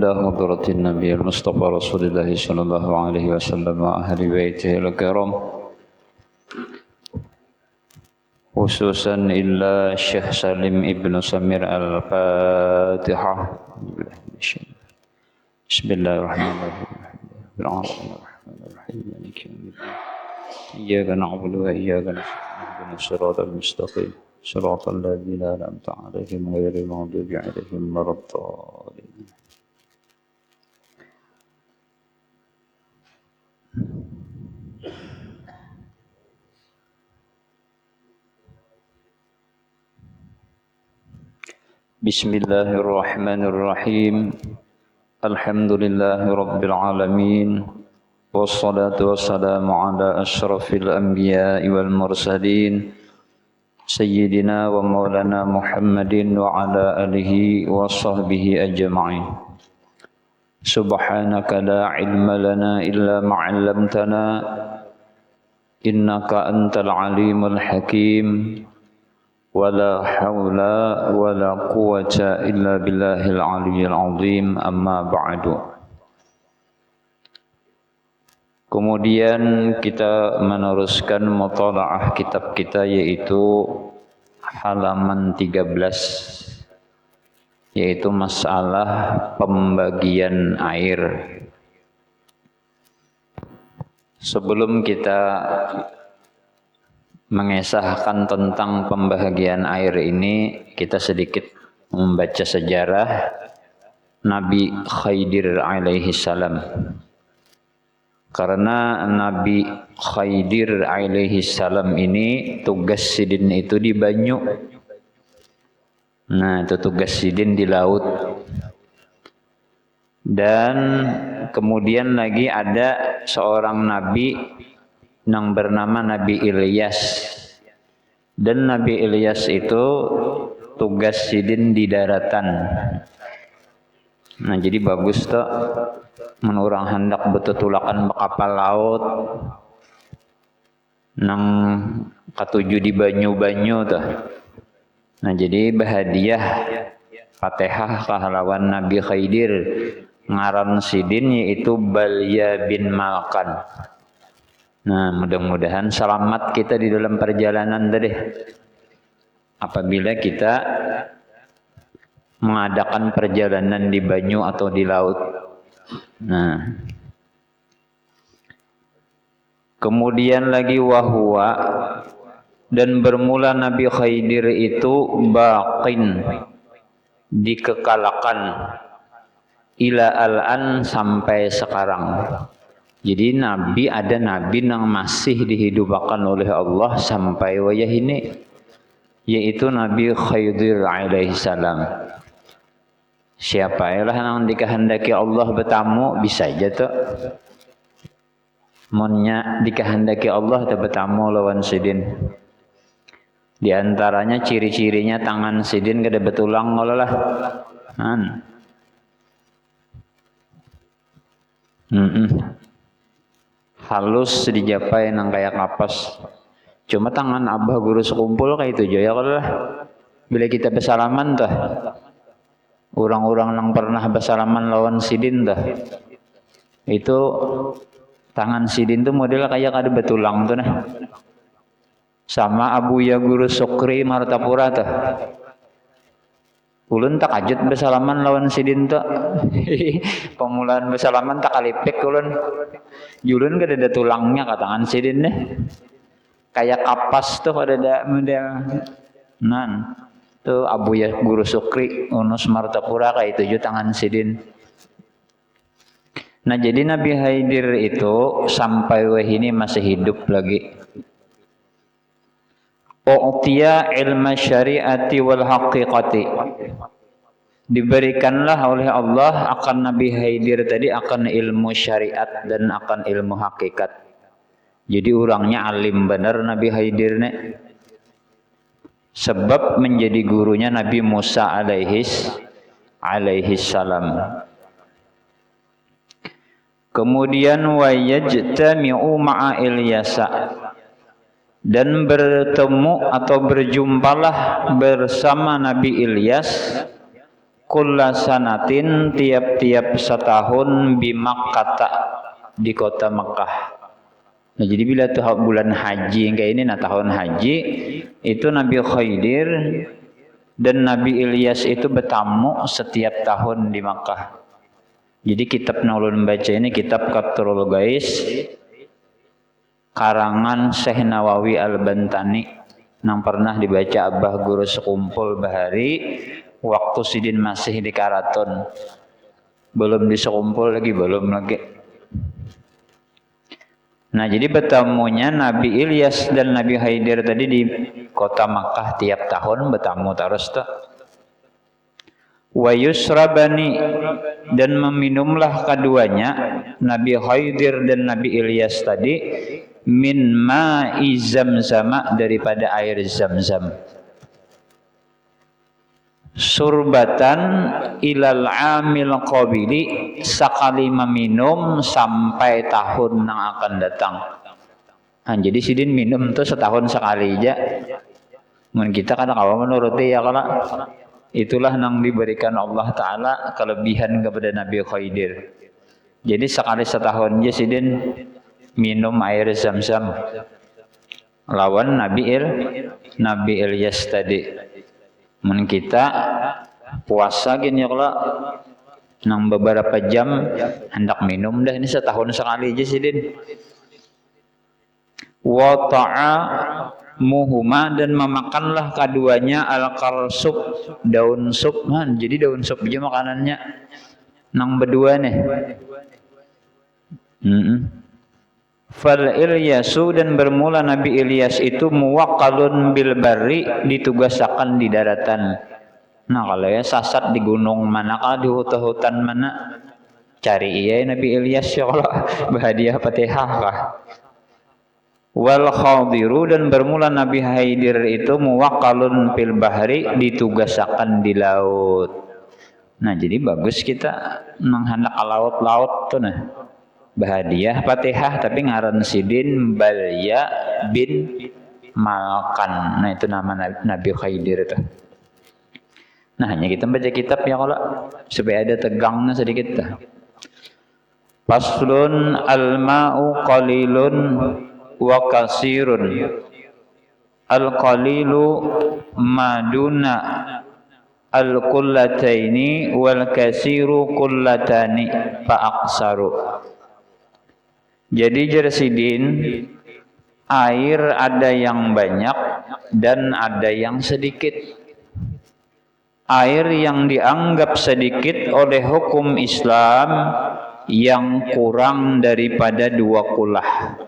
إلى حضرة النبي المصطفى رسول الله صلى الله عليه وسلم وأهل بيته الكرام، خصوصا إلا الشيخ سالم ابن سمير الفاتحة. بسم الله الرحمن الرحيم. مالك يوم الدين. إياك نعبد وإياك نستعين اهدنا الصراط المستقيم صراط الذين أنعمت عليهم غير المغضوب عليهم ولا الضالين. بسم الله الرحمن الرحيم. الحمد لله رب العالمين، والصلاة والسلام على أشرف الأنبياء والمرسلين سيدنا ومولانا محمد وعلى آله وصحبه أجمعين. سبحانك لا علم لنا إلا ما علمتنا إنك أنت العليم الحكيم، ولا حول ولا قوة إلا بالله العلي العظيم. أما بعد. Kemudian kita meneruskan mutalaah kitab kita, yaitu halaman 13, yaitu masalah pembagian air. Sebelum kita mengesahkan tentang pembagian air ini, kita sedikit membaca sejarah Nabi Khidir alaihi salam. Karena Nabi Khidir alaihi salam ini tugas sidin itu di banyu. Nah, itu tugas sidin di laut. Dan kemudian lagi ada seorang nabi yang bernama Nabi Ilyas. Dan Nabi Ilyas itu tugas sidin di daratan. Nah, jadi bagus tuh mun urang hendak betutulakan kapal laut nang katuju di banyu-banyu tuh. Nah, jadi bahadiah Fatihah kahalawan Nabi Khidir ngaran sidin yaitu Balya bin Malkan. Nah, mudah-mudahan selamat kita di dalam perjalanan tadi. Apabila kita mengadakan perjalanan di banyu atau di laut. Nah, kemudian lagi wahwa, dan bermula Nabi Khidir itu baqin, dikekalakan, ila al-an, sampai sekarang. Jadi ada nabi yang masih dihidupkan oleh Allah sampai wayah ini, yaitu Nabi Khidir alaihi salam. Siapa ialah yang dikehendaki Allah bertamu bisa aja tuh. Munnya dikehendaki Allah tuh bertamu lawan sidin. Di antaranya ciri-cirinya tangan sidin kada betulang ngolah. Halus dijapai nang kayak kapas. Cuma tangan abah guru sekumpul kayak itu aja ya kalau lah. Bila kita bersalaman tuh, orang-orang yang pernah bersalaman lawan sidin tuh, itu tangan sidin tuh model kayak kada betulang tuh nah. Sama Abu Ya Guru Sukri Martapura tuh. Ulun tak ajut bersalaman lawan sidin tuh. Pemulaan bersalaman tak kalipek ulun. Julun kada ada tulangnya ka tangan sidin deh. Kayak kapas tuh kada ada model. Nan. Tuh Abu Ya Guru Sukri Unus Martapura kayak itu tangan sidin. Nah, jadi Nabi Khidir itu sampai wahini masih hidup lagi. U'tiya ilma syariati wal haqiqati. Diberikanlah oleh Allah akan Nabi Khidir tadi akan ilmu syariat dan akan ilmu hakikat. Jadi orangnya alim benar Nabi Khidir nih. Sebab menjadi gurunya Nabi Musa alaihi salam. Kemudian wa yajtami'u ma'a Ilyasa, dan bertemu atau berjumpalah bersama Nabi Ilyas kullasanatin tiap-tiap setahun bimakkata di kota Mekah. Nah, jadi bila tuh bulan haji kayak ini, nah tahun haji itu Nabi Khidir dan Nabi Ilyas itu bertamu setiap tahun di Makkah. Jadi kitab naulun baca ini kitab Qatrul Gais karangan Syekh Nawawi Al-Bantani yang pernah dibaca Abah Guru Sekumpul Bahari waktu Sidin masih di Karaton. Belum di Sekumpul lagi, belum lagi. Nah, jadi bertamunya Nabi Ilyas dan Nabi Khidir tadi di kota Makkah tiap tahun bertamu terus tuh. Wa yusrabani dan meminumlah keduanya Nabi Khidir dan Nabi Ilyas tadi min ma'i zamzam daripada air zamzam. Surbatan ilal amil qabili sakali meminum sampai tahun yang akan datang. Nah, jadi sidin minum tuh setahun sekali aja. Mun kita kan kalau menuruti ya kalau itulah yang diberikan Allah Ta'ala kelebihan kepada Nabi Khidir. Jadi sekali setahun aja sidin minum air zam-zam lawan Nabi Ilyas tadi. Mun kita puasa gini ya kalau nang beberapa jam hendak minum dah ini setahun sekali aja sidin. Wa ta'amuhuma dan memakanlah keduanya al-qarsub daun sup. Nah, jadi daun sup aja makanannya nang berdua nih. Fal Ilyasu dan bermula Nabi Ilyas itu muwakkalun bil barri ditugasakan di daratan. Nah, kalau ya sasat di gunung mana kah di hutan mana cari iya Nabi Ilyas ya kalau bahadiah Fatihah kah. Wal Khadiru dan bermula Nabi Khidir itu muwakkalun fil bahri ditugasakan di laut. Nah, jadi bagus kita menghendak laut-laut tuh nah. Bahadiah Fatihah tapi ngaran sidin Balya bin Malkan. Nah, itu nama Nabi Khidir itu. Nah, hanya kita baca kitab ya kalau supaya ada tegangnya sedikit dah. Faslun al-ma'u qalilun wa kasirun. Al-qalilu maduna al-kullataini wal kasiru kullatani fa aqsaru. Jadi jersidin air ada yang banyak dan ada yang sedikit. Air yang dianggap sedikit oleh hukum Islam yang kurang daripada 2 kulah.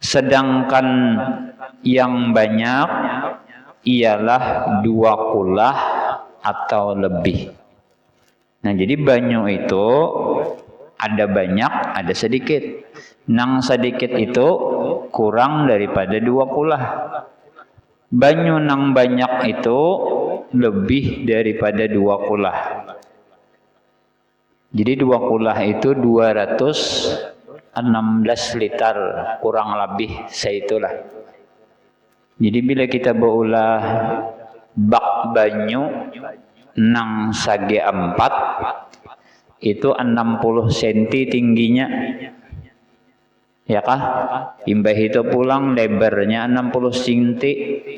Sedangkan yang banyak ialah 2 kulah atau lebih. Nah, jadi banyu itu ada banyak, ada sedikit. Nang sedikit itu kurang daripada 2 kulah. Banyu nang banyak itu lebih daripada 2 kulah. Jadi 2 kulah itu 216 liter kurang lebih seitulah. Jadi bila kita beulah bak banyu nang sage 4 itu 60 cm tingginya. Ya kah? Imbah itu pulang lebarnya 60 cm,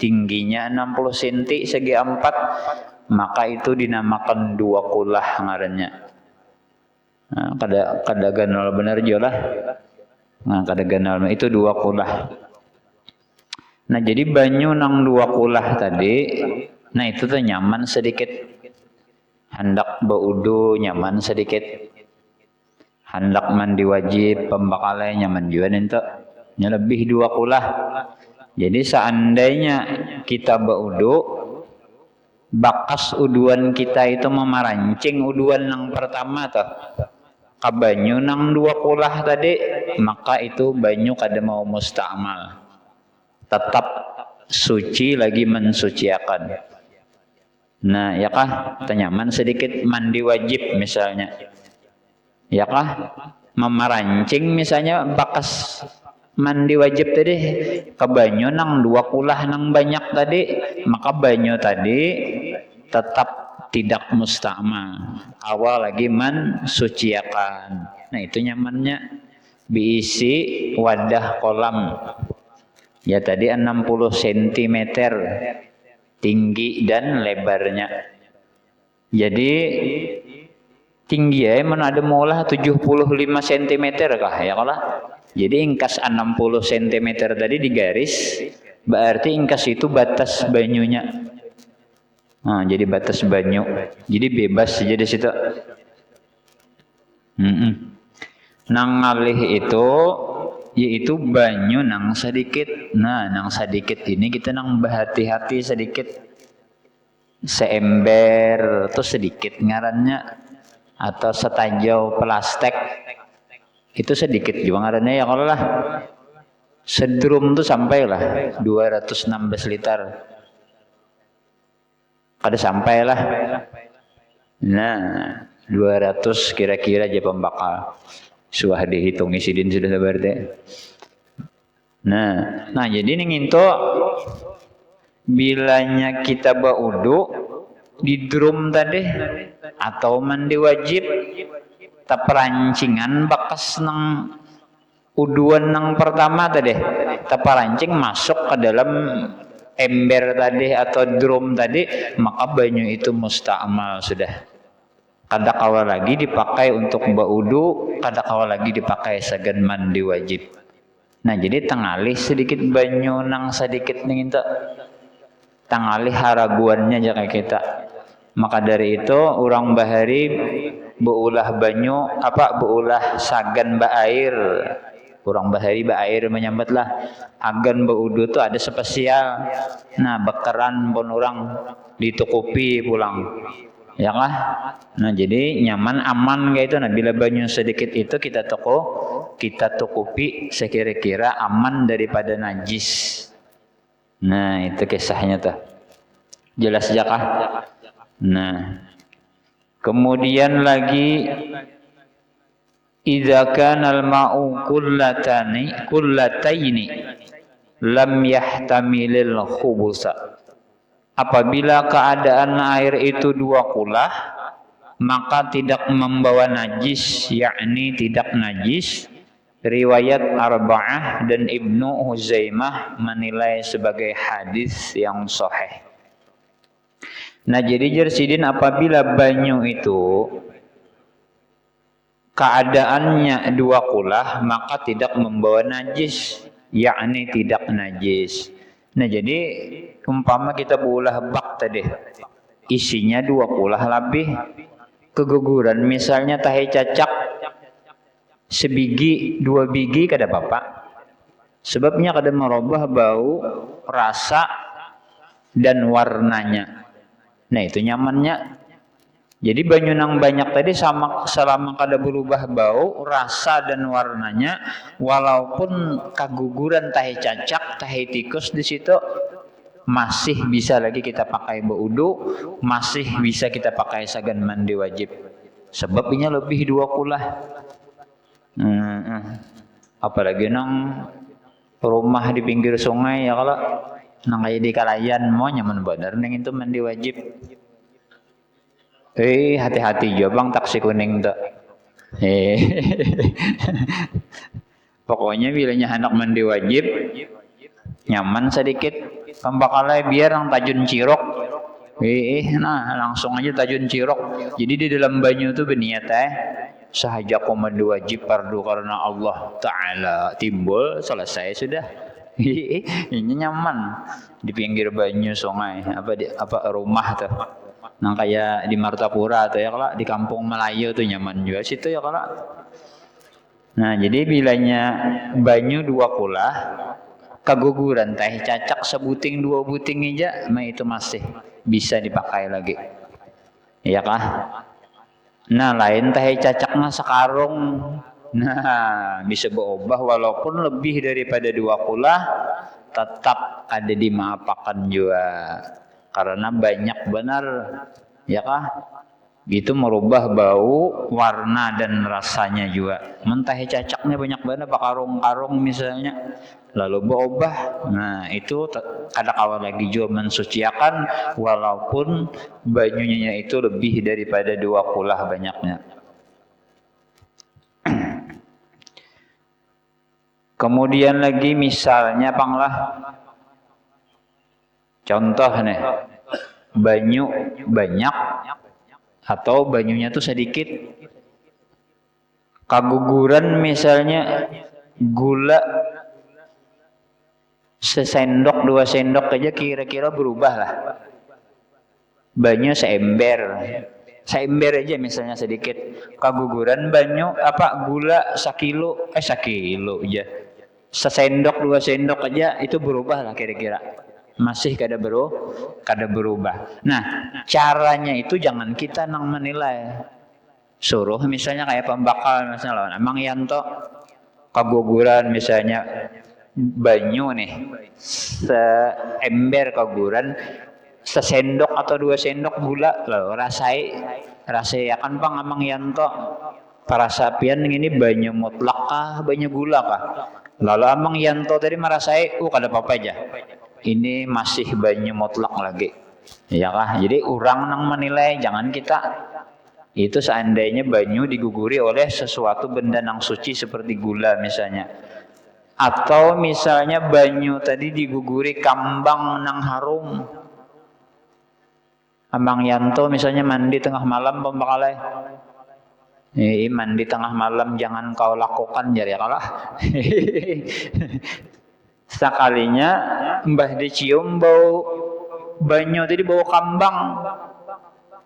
tingginya 60 cm segi 4, maka itu dinamakan 2 kulah ngarannya. Nah, kada ganal benar juga lah. Nah, kada ganal itu 2 kulah. Nah, jadi banyu nang 2 kulah tadi, nah itu tuh nyaman sedikit. Hendak baudu nyaman sedikit. Hendak mandi wajib pembakalai nyaman juga ente. Nya lebih 2 kulah. Jadi seandainya kita baudu bakas uduan kita itu memarancing uduan yang pertama tuh ka banyu nang 2 kulah tadi, maka itu banyu kada mau musta'mal. Tetap suci lagi mensuciakan. Nah, ya kah? Tenyaman sedikit mandi wajib misalnya. Ya kah? Memarancing misalnya bakas mandi wajib tadi ke banyu nang 2 kulah nang banyak tadi, maka banyu tadi tetap tidak musta'mal. Awal lagi mensuciakan. Nah itu nyamannya diisi wadah kolam. Ya tadi 60 cm tinggi dan lebarnya. Jadi tinggi ya mana ada maulah 75 cm kah ya kalah. Jadi ingkas 60 cm tadi digaris, berarti ingkas itu batas banyunya. Nah, jadi batas banyu. Jadi bebas saja di situ. Nang ngalih itu yaitu banyu nang sedikit. Nah, nang sedikit ini kita nang berhati-hati sedikit. Seember tuh sedikit ngarannya atau setanjau plastik. Itu sedikit juga ngarannya ya kalau lah sedrum tuh sampailah 216 liter kada sampailah. Nah 200 kira-kira aja pembakal suah dihitung isidin sudah berarti. Nah jadi nih nginto bilanya kita baudu di drum tadi atau mandi wajib taperancingan bakas nang uduan nang pertama tadi taparancing masuk ke dalam ember tadi atau drum tadi, maka banyu itu musta'mal sudah. Kada kawa lagi dipakai untuk baudu, kada kawa lagi dipakai sagan mandi wajib. Nah jadi tengalih sedikit banyu nang sedikit nih kita tengalih haraguannya aja kayak kita. Maka dari itu orang bahari beulah banyu beulah sagan baair. Orang bahari baair menyambatlah agan beudu tuh ada spesial. Nah bekeran pun orang ditukupi pulang. Ya kah? Nah jadi nyaman aman kayak itu. Nah bila banyu sedikit itu kita tukupi sekira-kira aman daripada najis. Nah itu kisahnya tuh. Jelas aja kah? Nah, kemudian lagi idza kana al-ma'u kullataini lam yahtamilil khubusa. Apabila keadaan air itu dua kulah, maka tidak membawa najis, yakni tidak najis. Riwayat Arba'ah dan Ibnu Huzaimah menilai sebagai hadis yang sahih. Nah jadi jersidin apabila banyu itu keadaannya dua kulah maka tidak membawa najis, yakni tidak najis. Nah jadi umpama kita berulah bak tadi isinya dua kulah lebih, keguguran misalnya tahe cacak sebiji dua biji kada apa-apa, sebabnya kada merubah bau, rasa dan warnanya. Nah itu nyamannya. Jadi banyu nang banyak tadi selama kada berubah bau, rasa dan warnanya, walaupun keguguran tahe cacak, tahe tikus di situ masih bisa lagi kita pakai baudu, masih bisa kita pakai sagan mandi wajib. Sebabnya lebih dua kulah. Apalagi nang rumah di pinggir sungai ya kalau nang kayak di Kalayan mau nyaman bener neng itu mandi wajib. Hati-hati jo bang taksi kuning tuh. Pokoknya bilanya anak mandi wajib nyaman sedikit pembakalnya biar yang tajun cirok. Nah langsung aja tajun cirok. Jadi di dalam banyu tuh berniat sahaja aku mandi wajib fardu karena Allah Ta'ala timbul selesai sudah. Ini nyaman di pinggir banyu sungai apa rumah tuh. Nah kayak di Martapura atau ya kalau di kampung Melayu tuh nyaman juga situ ya kalau. Nah jadi bilanya banyu dua kulah keguguran teh cacak sebuting dua buting aja, mah itu masih bisa dipakai lagi. Iya kah? Nah lain teh cacaknya sekarung. Nah bisa berubah walaupun lebih daripada dua kulah tetap ada dimaafkan juga karena banyak benar ya kah Itu merubah bau, warna dan rasanya juga. Mentah cacaknya banyak banget, apa karung-karung misalnya, lalu berubah. Nah itu kada kawa lagi juga mensuciakan, walaupun banyunya itu lebih daripada 2 kulah banyaknya. Kemudian lagi misalnya panglah, contoh nih, banyu banyak atau banyunya tuh sedikit. Kaguguran misalnya gula sesendok 2 sendok aja kira-kira berubah lah. Banyu seember aja misalnya sedikit. Kaguguran banyu apa gula sekilo aja. Sesendok 2 sendok aja itu berubah lah kira-kira. Masih kada berubah. Nah, caranya itu jangan kita nang menilai. Suruh misalnya kayak pembakal misalnya lawan Amang Yanto, kaguguran misalnya banyu nih seember kaguguran sesendok atau 2 sendok gula lalu rasai akan Bang Amang Yanto para sapian ini banyu mutlak kah banyu gula kah, lalu Amang Yanto tadi merasai kada apa-apa aja ini masih banyu mutlak lagi ya kah. Jadi orang nang menilai, jangan kita. Itu seandainya banyu diguguri oleh sesuatu benda nang suci seperti gula misalnya, atau misalnya banyu tadi diguguri kambang nang harum. Amang Yanto misalnya mandi tengah malam pembakalai, mandi tengah malam jangan kau lakukan jadi kalah. Sekalinya mbah dicium bau banyu tadi bau kambang,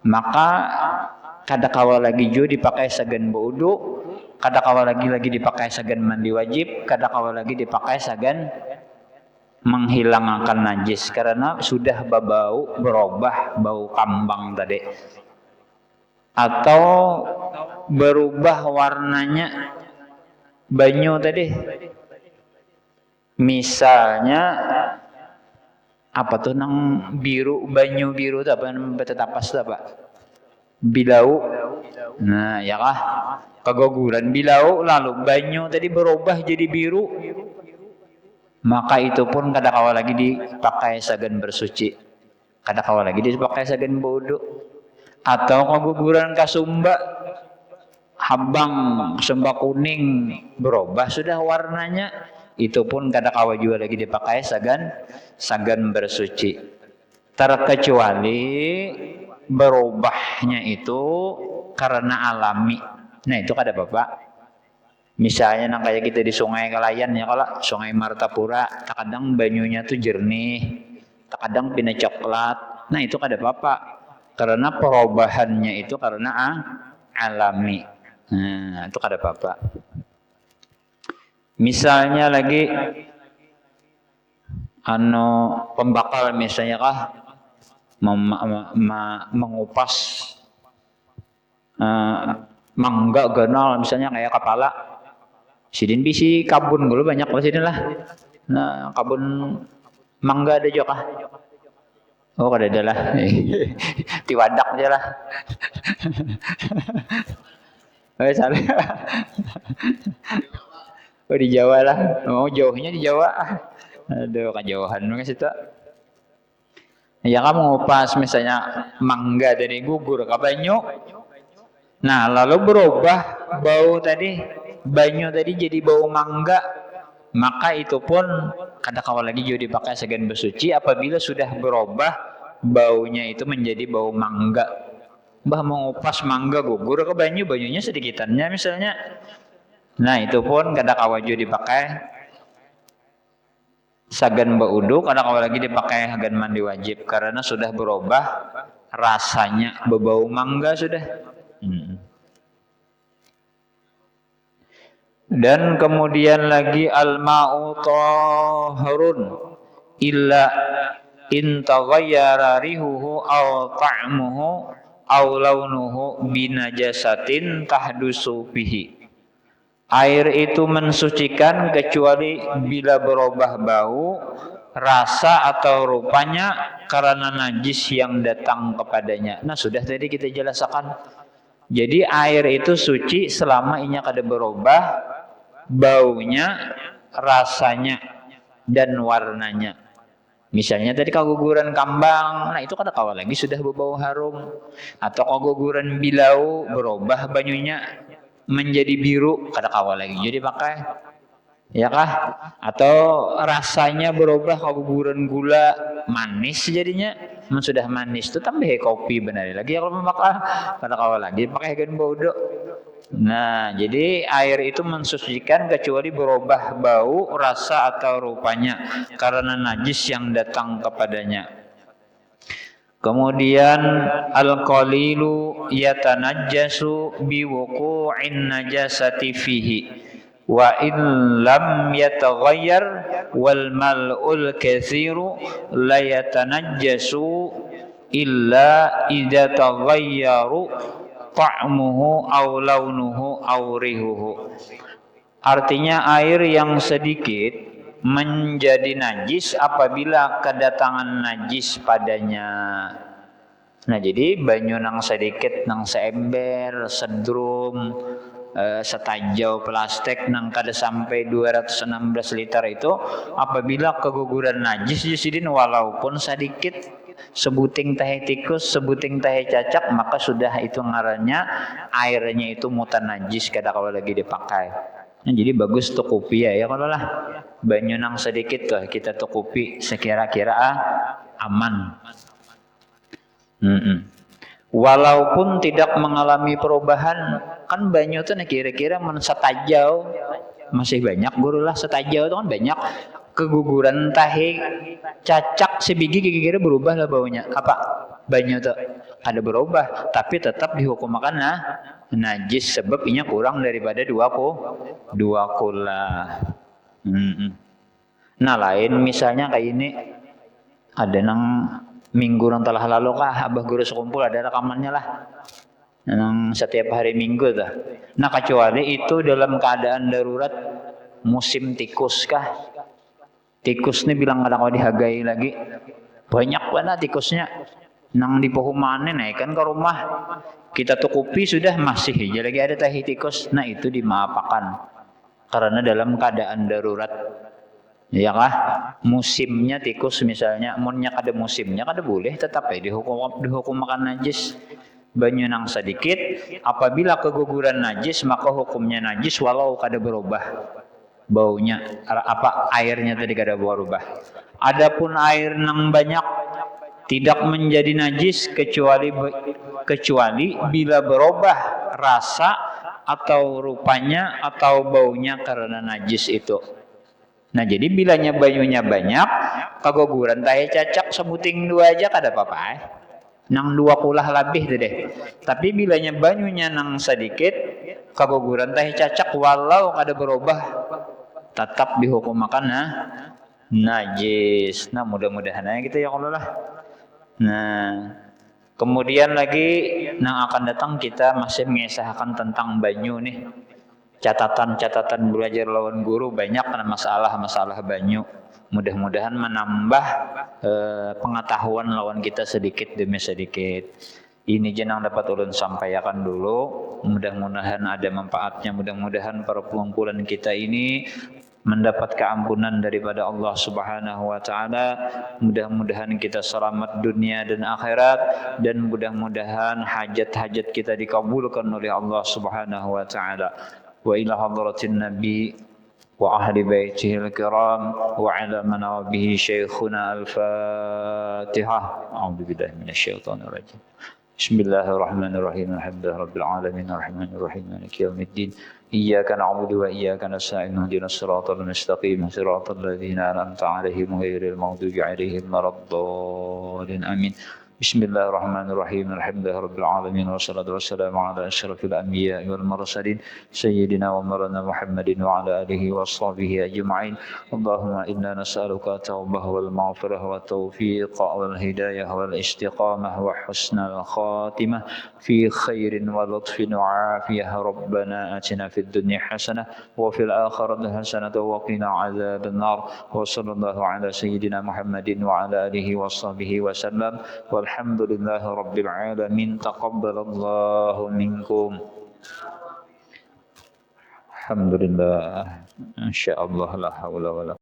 maka kada kawa lagi juga dipakai sagan baudu, kada kawa lagi dipakai sagan mandi wajib, kada kawa lagi dipakai sagan menghilangkan najis karena sudah berbau, berubah bau kambang tadi, atau berubah warnanya banyu tadi. Misalnya apa tuh nang biru, banyu biru itu apa namanya tapas itu apa? Bilau. Nah, ya kah? Kaguguran bilau lalu banyu tadi berubah jadi biru. Maka itu pun kada kawa lagi dipakai sagan bersuci. Kada kawa lagi dipakai sagan bodoh. Atau kaguguran kasumba habang sumba kuning berubah sudah warnanya, itu pun kada kawa juga lagi dipakai sagan bersuci. Terkecuali berubahnya itu karena alami. Nah itu kada apa-apa. Misalnya nang kayak kita di Sungai Kalayan ya, kalau Sungai Martapura kadang banyunya tuh jernih, kadang pina coklat. Nah itu kada apa-apa karena perubahannya itu karena alami. Nah itu kada apa-apa. Misalnya lagi pembakal misalnya kah mengupas mangga ganal misalnya kayak kepala sidin bisi kabun dulu banyak di sini lah. Nah kabun mangga ada juga kah? Oh kada ada lah. Tiwadak aja lah. Oh salah. Oh di Jawa lah. Oh jauhnya di Jawa. Aduh kejauhan nggak situ. Ya kamu ngupas misalnya mangga dari gugur ke banyu. Nah lalu berubah bau tadi, banyu tadi jadi bau mangga, maka itu pun kada kawa lagi juga dipakai sagan bersuci apabila sudah berubah baunya itu menjadi bau mangga. Mbah mengupas mangga gugur ke banyu, banyunya sedikitannya misalnya. Nah itu pun kada kawa juga dipakai sagan baudu, kada kawa lagi dipakai sagan mandi wajib karena sudah berubah rasanya berbau mangga sudah. Dan kemudian lagi al-ma'u tahurun illa in taghayyara rihuhu aw ta'muhu aw launuhu binajasatin tahdusu bihi. Air itu mensucikan kecuali bila berubah bau, rasa atau rupanya karena najis yang datang kepadanya. Nah, sudah tadi kita jelaskan. Jadi air itu suci selama inya kada berubah baunya, rasanya, dan warnanya. Misalnya tadi kaguguran kambang, nah itu kada kawa lagi sudah berbau harum. Atau kaguguran bilau berubah banyunya menjadi biru, kada kawa lagi jadi pakai. Ya kah? Atau rasanya berubah kaguguran gula manis jadinya, sudah manis itu tambah kopi benar lagi kalau memakai kada kawa lagi pakai gan bodo. Nah, jadi air itu mensucikan kecuali berubah bau, rasa atau rupanya karena najis yang datang kepadanya. Kemudian al-qalilu yatanajjasu biwuqu'in najasati fihi wa in lam yataghayyar wal mal'ul katsiru la yatanajjasu illa idza taghayyaru ta'muhu aw launuhu aw rihuhu. Artinya air yang sedikit menjadi najis apabila kedatangan najis padanya. Nah, jadi banyu nang sedikit nang seember, sedrum, setajau plastik nang kada sampai 216 liter itu apabila keguguran najis jisidin walaupun sedikit sebuting tahe tikus, sebuting tahe cacak, maka sudah itu ngarannya airnya itu mutan najis kada kalau lagi dipakai. Nah, jadi bagus tukupi ya kalau lah banyu nang sedikit tuh kita tukupi sekira-kira aman. Walaupun tidak mengalami perubahan, kan banyu tuh kira-kira setajau masih banyak guru lah, setajau itu kan banyak keguguran tahe cacak sebiji kira-kira berubah lah baunya. Apa banyu tuh ada berubah tapi tetap dihukum makan najis sebab inya kurang daripada dua kula. Nah, lain misalnya kayak ini ada nang minggu yang telah lalu kah abah guru sekumpul ada rekamannya lah nang setiap hari minggu tuh. Nah, kecuali itu dalam keadaan darurat musim tikus kah, tikus nih bilang kadang kau dihargai lagi banyak banget tikusnya nang di pohumane naikkan ke rumah kita tukupi sudah masih aja lagi ada tahi tikus. Nah, itu dimaafkan karena dalam keadaan darurat. Ya kah? Musimnya tikus misalnya, munnya kada musimnya kada boleh tetap dihukum makan najis. Banyu nang sedikit apabila keguguran najis maka hukumnya najis walau kada berubah baunya apa airnya tadi kada berubah. Adapun air nang banyak tidak menjadi najis kecuali bila berubah rasa atau rupanya atau baunya karena najis itu. Nah, jadi bilanya banyunya banyak, keguguran tahe cacak sebuting dua aja kada apa-apa. Nang 2 kulah lebih tuh deh. Tapi bilanya banyunya nang sedikit, keguguran tahe cacak walau kada berubah tetap dihukum makan najis. Nah, mudah-mudahan aja gitu ya Allah lah. Nah, kemudian lagi nang akan datang kita masih mengisahkan tentang banyu nih. Catatan-catatan belajar lawan guru banyak karena masalah-masalah banyu. Mudah-mudahan menambah pengetahuan lawan kita sedikit demi sedikit. Ini jenang dapat ulun sampaikan dulu. Mudah-mudahan ada manfaatnya. Mudah-mudahan para pengumpulan kita ini mendapat keampunan daripada Allah Subhanahu wa taala. Mudah-mudahan kita selamat dunia dan akhirat dan mudah-mudahan hajat-hajat kita dikabulkan oleh Allah Subhanahu wa taala. Wa ila hadratin nabi wa ahli baitihi al-kiram wa ala man bihi syekhuna al-Fatihah. A'udzu billahi minasyaitonir rajim. Bismillahirrahmanirrahim. Alhamdulillahirabbil alamin arrahmanir rahim maliki yaumiddin. Iyyaka na'budu wa iyyaka nasta'in ihdinas siratal mustaqim siratal ladzina an'amta 'alaihim ghairil maghdubi 'alaihim waladdallin. Amin. Bismillahirrahmanirrahim. Alhamdulillahirabbil alamin wassalatu wassalamu ala asyrafil anbiya'i wal mursalin sayyidina wa maulana Muhammadin wa ala alihi washabihi ajma'in. Allahumma inna nas'aluka at-taubah wal maghfirah wa taufiq wal hidayah wal istiqamah wa husnal khatimah fi khairin wa lutfin wa afiyah. Rabbana atina fid dunya hasanah wa fil akhirati hasanah wa qina adzaban nar. Wa sallallahu ala sayyidina Muhammadin wa ala alihi washabihi wasallam. Walhamdulillahi rabbil alamin. Taqabbalallahu minkum. Alhamdulillah. Insyaallah la haula wala